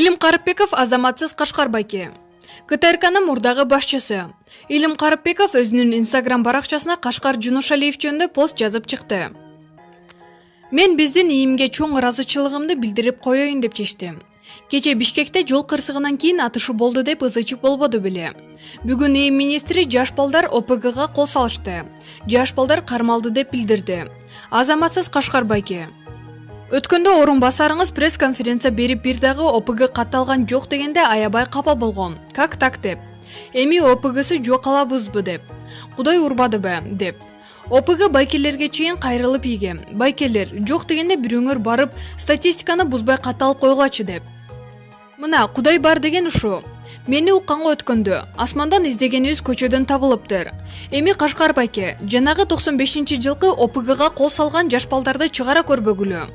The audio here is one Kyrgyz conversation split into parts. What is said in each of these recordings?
Илим Карыпбеков азаматсыз Кашкар байке. КТРКнын мурдагы башчысы. Илим Карыпбеков өзүнүн Instagram баракчасына Кашкар Жунушалиев жөнүндө пост жазып чыкты. Мен биздин ийимге чоң ыраазычылыгымды билдирип коеюн деп чечтим. Кече Бишкекте жол кырсыгынан кийин атышы болду деп ызычык болбоду беле. Бүгүн ийим министри жаш балдар ОПГга кол салышты. Жаш балдар кармалды деп билдирди. Азаматсыз Кашкар байке. Өткөндө орун басарыңыз пресс-конференция берип бир дагы ОПГ катталган жок дегенде аябай капа болгон. Как так деп. Эми ОПГсы жок алабызбы деп. Кудай урбадыбы деп. ОПГ байкелерге чейин кайрылып ийген. Байкелер жок дегенде бирөөңөр барып статистиканы бузбай катталып койгулачы деп. Мына Кудай бар деген ушу. Мени укканга өткөндө асмандан издегенибиз көчөдөн табылыптыр. Эми Кашкар байке, жанагы 95-жылкы ОПГга кол салган жаш балдарды чыгара көрбөгүлө.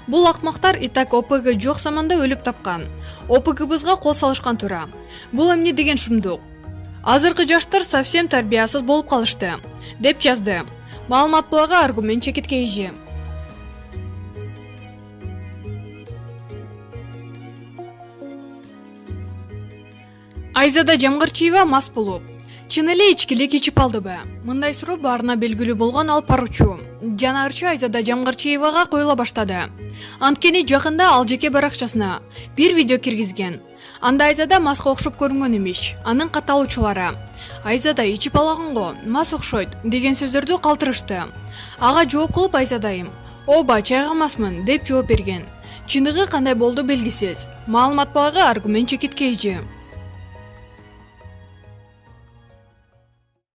Бул акмактар итак ОПГ жок заманда өлүп тапкан. ОПГбызга кол салышкан тура. Бул эмне деген шумдук? Азыркы жаштар совсем тарбиясыз болуп калышты, деп жазды. Маалымат блогу аргумент чекиткейжи. Айзада Жамгырчиева мас болуп, чын эле ичкилик ичип алдыбы? Мындай суроо баарына белгилүү болгон алып баруучу жанарчы Айзада Жамгырчиевага коюла баштады. Анткени жакында ал жеке баракчасына бир видео киргизген. Анда Айзада маска окшоп көрүнгөн эмес. Анын катталуучулары Айзада ичип алганго мас окшойт деген сөздөрдү калтырышты. Ага жооп кылып Айзадайым "Оба, чайгамасмын" деп жооп берген. Чындыгы кандай болду белгисиз. Маалымат блогу аргумент чекиткейжи.